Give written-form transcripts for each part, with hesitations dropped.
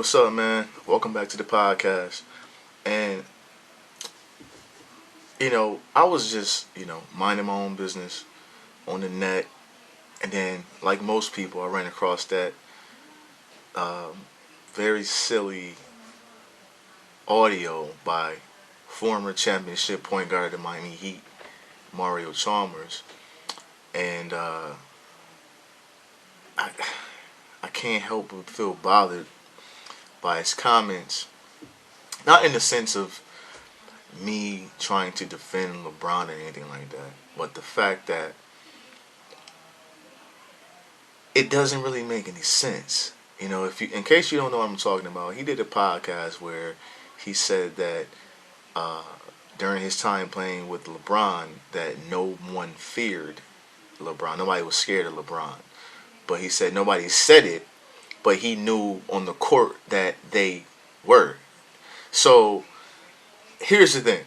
what's up, man? Welcome back to the podcast. And, I was just, minding my own business on the net. And then, like most people, I ran across that um, very silly audio by former championship point guard of the Miami Heat, Mario Chalmers. And I, I can't help but feel bothered by his comments. Not in the sense of me trying to defend LeBron or anything like that, but the fact that it doesn't really make any sense. If you, in case you don't know what I'm talking about, he did a podcast where he said that uh, during his time playing with LeBron, that no one feared LeBron. Nobody was scared of LeBron, but he said nobody said it, but he knew on the court that they were. So here's the thing.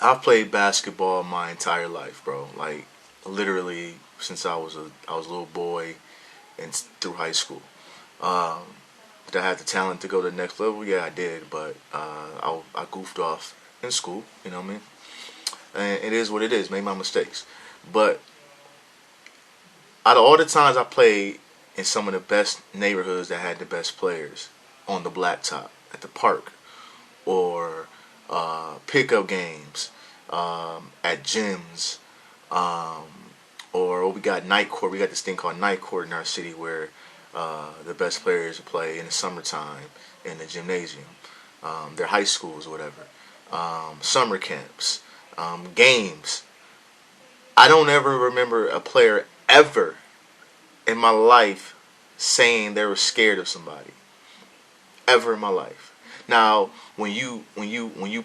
I've played basketball my entire life, bro. Like literally since I was a little boy and through high school. Um, did I have the talent to go to the next level? Yeah, I did, but I goofed off in school. You know what I mean? And it is what it is. Made my mistakes, but out of all the times I played in some of the best neighborhoods that had the best players on the blacktop at the park or pickup games at gyms, um, or we got night court. We got this thing called night court in our city where the best players play in the summertime in the gymnasium. Their high schools or whatever. Summer camps, games. I don't ever remember a player ever in my life saying they were scared of somebody. Ever in my life. Now, when you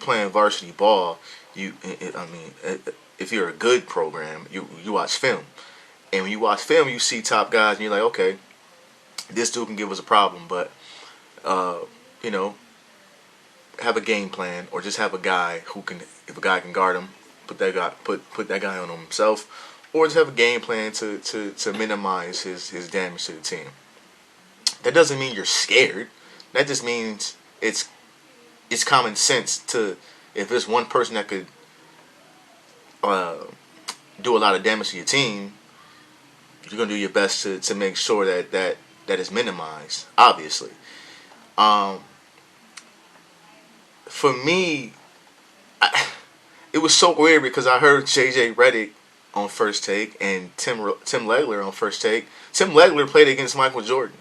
playing varsity ball, if you're a good program, you watch film, and when you watch film, you see top guys, and you're like, okay, this dude can give us a problem, but uh, you know, have a game plan, or just have a guy who can, if a guy can guard him, put that guy on himself, or just have a game plan to minimize his damage to the team. That doesn't mean you're scared. That just means it's common sense to, if there's one person that could uh, do a lot of damage to your team, you're gonna do your best to make sure that is minimized. Obviously, um, for me, it was so weird because I heard JJ Redick on First Take and Tim Legler on First Take. Tim Legler played against Michael Jordan,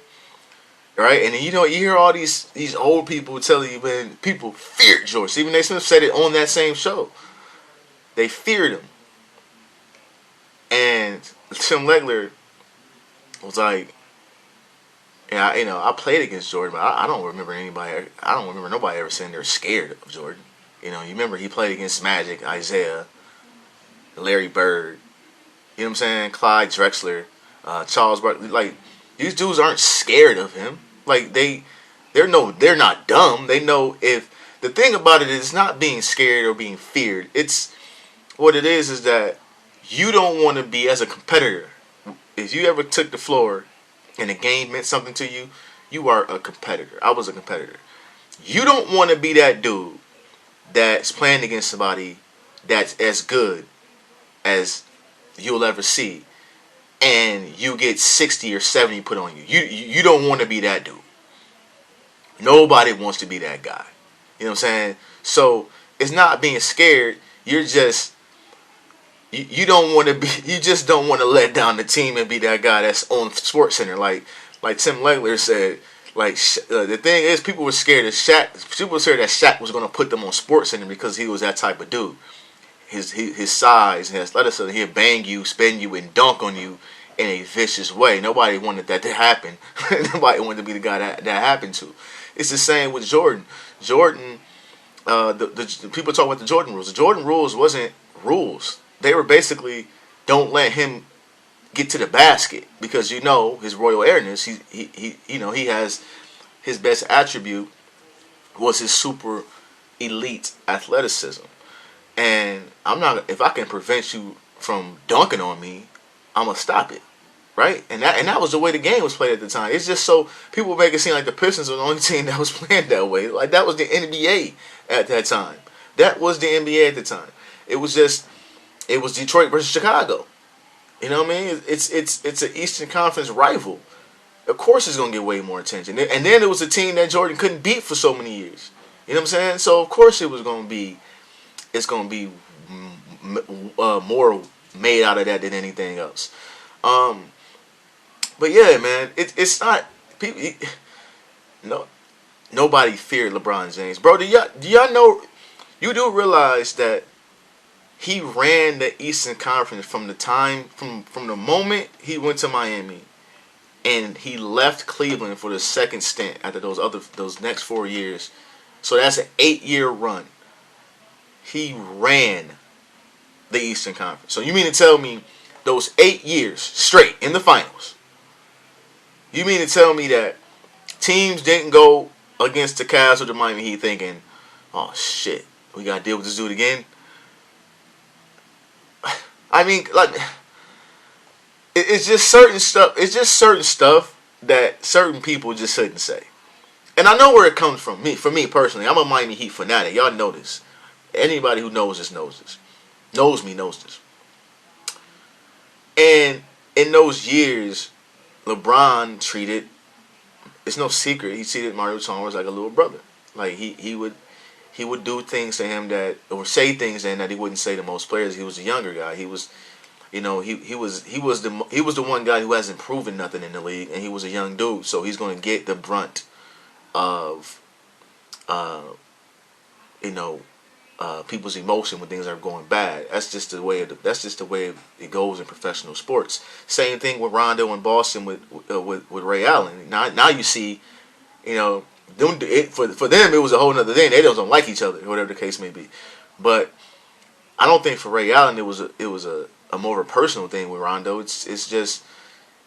right? And then, you hear all these old people telling you, man, people feared George. Stephen A. Smith said it on that same show. They feared him, and Tim Legler was like, yeah, I played against Jordan, but I don't remember anybody. I don't remember nobody ever saying they're scared of Jordan. You remember he played against Magic, Isaiah, Larry Bird. You know what I'm saying? Clyde Drexler, Charles Barkley. Like, these dudes aren't scared of him. Like, they're not dumb. They know, if the thing about it is not being scared or being feared. It's what it is that you don't want to be, as a competitor. If you ever took the floor and a game meant something to you, you are a competitor. I was a competitor. You don't want to be that dude that's playing against somebody that's as good as you'll ever see, and you get 60 or 70 put on you. You don't want to be that dude. Nobody wants to be that guy. You know what I'm saying? So it's not being scared. You're just, you don't want to be. You just don't want to let down the team and be that guy that's on Sports Center. Like Tim Legler said. Like, the thing is, people were scared of Shaq. People were scared that Shaq was going to put them on Sports Center because he was that type of dude. His size, his athleticism, he'd bang you, spin you, and dunk on you in a vicious way. Nobody wanted that to happen. Nobody wanted to be the guy that happened to. It's the same with Jordan. Jordan, the people talk about the Jordan rules. The Jordan rules wasn't rules. They were basically, don't let him get to the basket, because his royal airness. He has, his best attribute was his super elite athleticism. And I'm not, if I can prevent you from dunking on me, I'm gonna stop it. right? And that was the way the game was played at the time. It's just so people make it seem like the Pistons were the only team that was playing that way. Like that was the NBA at that time. That was the NBA at the time. It was Detroit versus Chicago. You know what I mean? It's an Eastern Conference rival. Of course, it's gonna get way more attention. And then it was a team that Jordan couldn't beat for so many years. You know what I'm saying? So of course it's gonna be more made out of that than anything else. Um, but yeah, man, it's not people. No, nobody feared LeBron James, bro. Do y'all know? You do realize that he ran the Eastern Conference from the time from the moment he went to Miami and he left Cleveland for the second stint after those next 4 years. So that's an 8-year run. He ran the Eastern Conference. So you mean to tell me those 8 years straight in the finals? You mean to tell me that teams didn't go against the Cavs or the Miami Heat thinking, "Oh shit, we gotta deal with this dude again"? I mean, like, it's just certain stuff. It's just certain stuff that certain people just shouldn't say. And I know where it comes from. For me personally, I'm a Miami Heat fanatic. Y'all know this. Anybody who knows this knows this. Knows me knows this. And in those years, LeBron treated. It's no secret. He treated Mario Chalmers like a little brother. Like he would do things to him that, or say things to him that he wouldn't say to most players. He was a younger guy. He was, he was the one guy who hasn't proven nothing in the league, and he was a young dude. So he's going to get the brunt of, uh, you know, people's emotion when things are going bad. That's just the way it goes in professional sports. Same thing with Rondo in Boston with Ray Allen. Now you see, you know, for them it was a whole other thing. They don't like each other, whatever the case may be. But I don't think for Ray Allen it was a more of a personal thing with Rondo. It's just,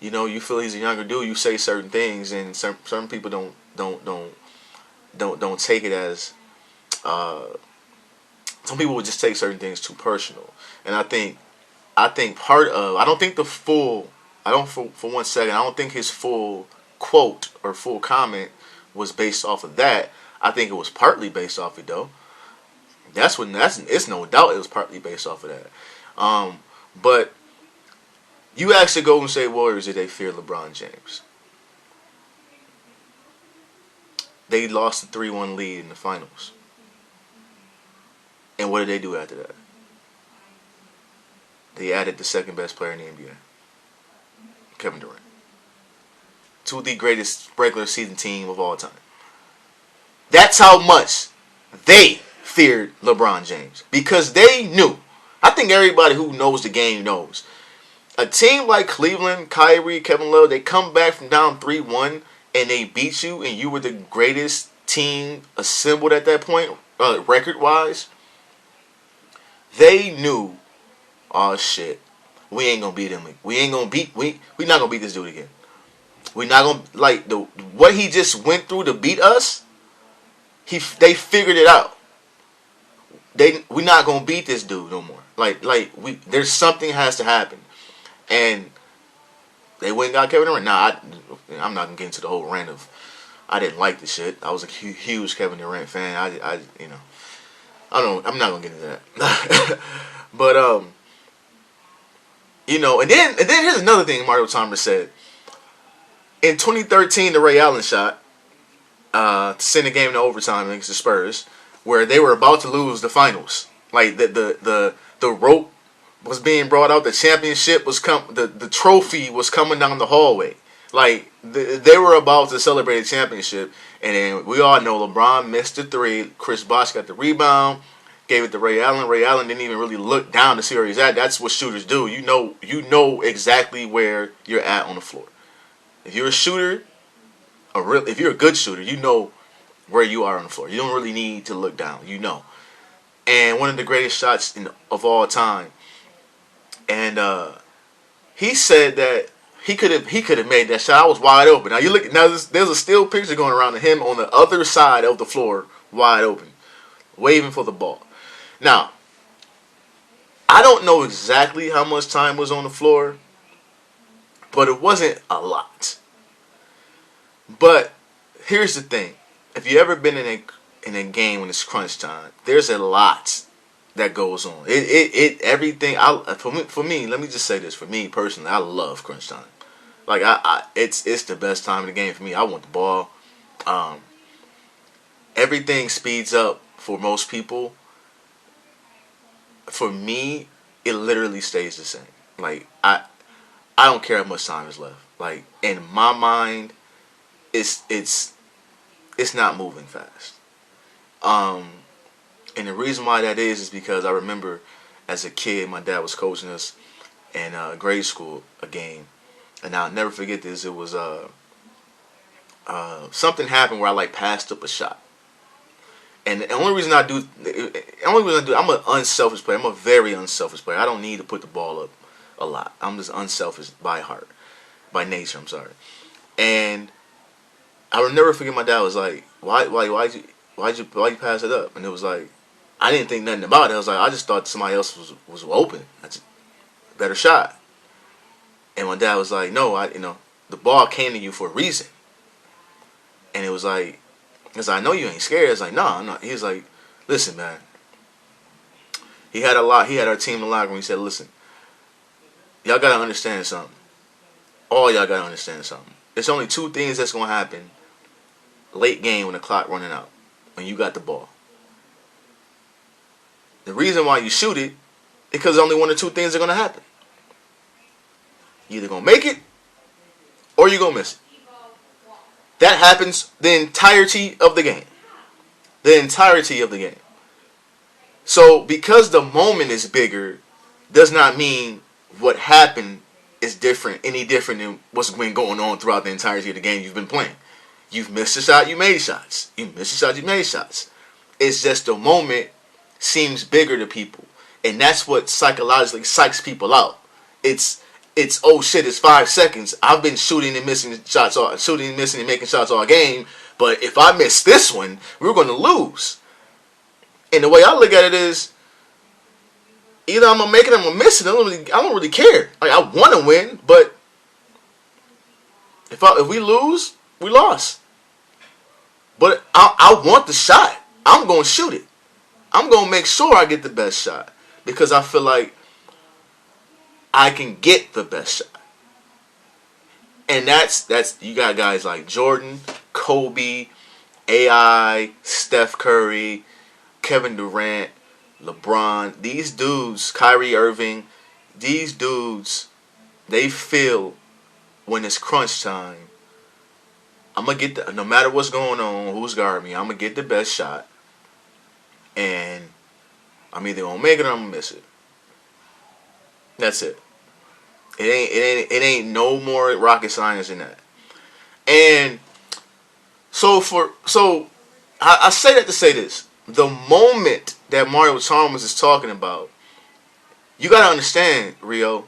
you feel he's a younger dude. You say certain things, and certain people don't take it as. Some people would just take certain things too personal, and I think part of, I don't think the full, I don't for 1 second, I don't think his full quote or full comment was based off of that. I think it was partly based off it though. It's no doubt it was partly based off of that. But you ask the Golden State Warriors if they fear LeBron James. They lost a 3-1 lead in the finals. And what did they do after that? They added the second best player in the NBA, Kevin Durant, to the greatest regular season team of all time. That's how much they feared LeBron James, because they knew. I think everybody who knows the game knows. A team like Cleveland, Kyrie, Kevin Love, they come back from down 3-1 and they beat you, and you were the greatest team assembled at that point, record-wise. They knew, oh shit, we ain't gonna beat him. We not gonna beat this dude again. We not gonna, what he just went through to beat us. They figured it out. We not gonna beat this dude no more. There's something has to happen, and they went and got Kevin Durant. I'm not gonna get into the whole rant of I didn't like the shit. I was a huge Kevin Durant fan. I'm not gonna get into that. But and then here's another thing Mario Chalmers said. In 2013, the Ray Allen shot to send the game to overtime against the Spurs, where they were about to lose the finals. Like the rope was being brought out, the championship the trophy was coming down the hallway. Like they were about to celebrate a championship, and then we all know LeBron missed the three. Chris Bosh got the rebound, gave it to Ray Allen. Ray Allen didn't even really look down to see where he's at. That's what shooters do. You know exactly where you're at on the floor. If you're a shooter, if you're a good shooter, you know where you are on the floor. You don't really need to look down. You know. And one of the greatest shots of all time. And he said that he could have made that shot. I was wide open. Now you look. Now there's a still picture going around of him on the other side of the floor, wide open, waving for the ball. Now, I don't know exactly how much time was on the floor, but it wasn't a lot. But here's the thing: if you ever been in a game when it's crunch time, there's a lot that goes on. It everything. For me, let me just say this: for me personally, I love crunch time. Like it's the best time in the game for me. I want the ball. Um, Everything speeds up for most people. For me, it literally stays the same. Like I don't care how much time is left. Like in my mind, it's not moving fast. Um, and the reason why that is because I remember as a kid, my dad was coaching us in grade school a game, and I'll never forget this. It was something happened where I like passed up a shot. And the only reason I do, I'm an unselfish player. I'm a very unselfish player. I don't need to put the ball up a lot. I'm just unselfish by heart, by nature. I'm sorry. And I will never forget. My dad was like, why'd you pass it up? And it was like, I didn't think nothing about it. I was like, I just thought somebody else was open. That's a better shot. And my dad was like, no, the ball came to you for a reason. And it was like, because I know you ain't scared. It's like, no, I'm not. He was like, listen, man. He had our team in the locker room. He said, listen, y'all gotta understand something. All y'all gotta understand something. There's only two things that's gonna happen late game when the clock running out. When you got the ball. The reason why you shoot it, because only one or two things are gonna happen. You either gonna make it or you gonna miss it. That happens the entirety of the game. The entirety of the game. So because the moment is bigger, does not mean what happened is any different than what's been going on throughout the entirety of the game you've been playing. You've missed a shot, you made shots. You missed a shot, you made shots. It's just the moment seems bigger to people. And that's what psychologically psychs people out. It's oh shit, it's 5 seconds. I've been shooting and missing and making shots all game. But if I miss this one, we're gonna lose. And the way I look at it is, either I'm gonna make it or I'm gonna miss it. I don't really care. Like I want to win, but if we lose, we lost. But I want the shot. I'm gonna shoot it. I'm gonna make sure I get the best shot because I feel like I can get the best shot. And that's you got guys like Jordan, Kobe, AI, Steph Curry, Kevin Durant, LeBron. These dudes, Kyrie Irving, these dudes, they feel when it's crunch time, I'm gonna get no matter what's going on, who's guarding me, I'm gonna get the best shot, and I'm either gonna make it or I'm gonna miss it. That's it. It ain't no more rocket science than that. And I say that to say this: the moment that Mario Chalmers is talking about, you gotta understand, Rio.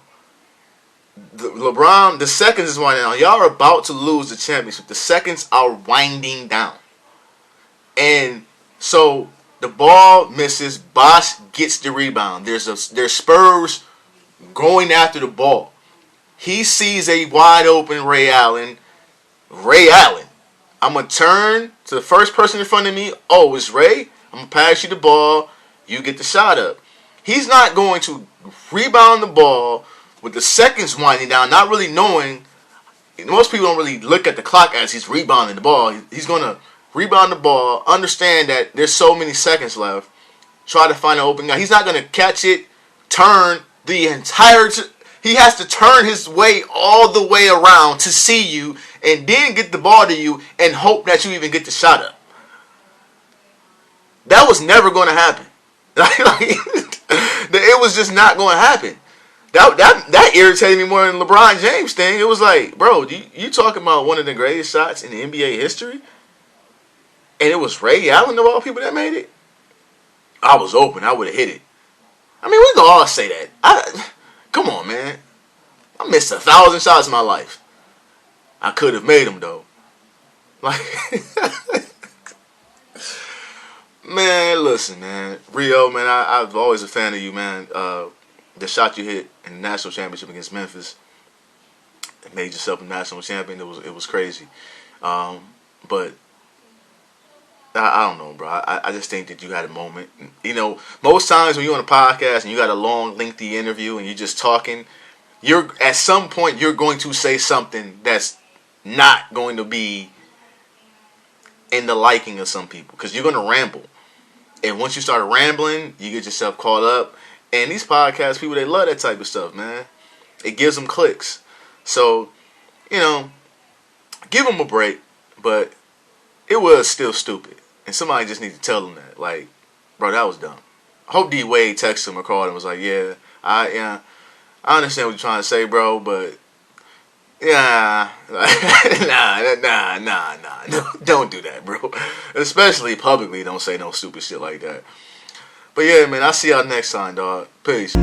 LeBron, the seconds is winding down. Y'all are about to lose the championship. The seconds are winding down, and so the ball misses. Bosh gets the rebound. There's Spurs going after the ball. He sees a wide open Ray Allen. Ray Allen. I'm going to turn to the first person in front of me. Oh, it's Ray. I'm going to pass you the ball. You get the shot up. He's not going to rebound the ball with the seconds winding down, not really knowing. Most people don't really look at the clock as he's rebounding the ball. He's going to rebound the ball, understand that there's so many seconds left, try to find an open guy. He's not going to catch it, turn the entire... He has to turn his way all the way around to see you and then get the ball to you and hope that you even get the shot up. That was never going to happen. It was just not going to happen. That irritated me more than LeBron James thing. It was like, bro, you talking about one of the greatest shots in the NBA history? And it was Ray Allen of all people that made it? I was open. I would have hit it. I mean, we can all say that. Come on, man. I missed 1,000 shots in my life. I could have made them, though. Like, man, listen, man. Rio, man, I've always a fan of you, man. The shot you hit in the national championship against Memphis. made yourself a national champion. It was crazy. But I don't know, bro. I just think that you had a moment. You know, most times when you're on a podcast and you got a long, lengthy interview and you're just talking, you're at some point you're going to say something that's not going to be in the liking of some people because you're going to ramble. And once you start rambling, you get yourself caught up. And these podcast people, they love that type of stuff, man. It gives them clicks. So, you know, give them a break. But it was still stupid. And somebody just need to tell them that. Like, bro, that was dumb. I hope D Wade texted him or called him and was like, yeah, I understand what you're trying to say, bro, but yeah, nah, don't do that, bro. Especially publicly, don't say no stupid shit like that. But yeah, man, I'll see y'all next time, dog. Peace.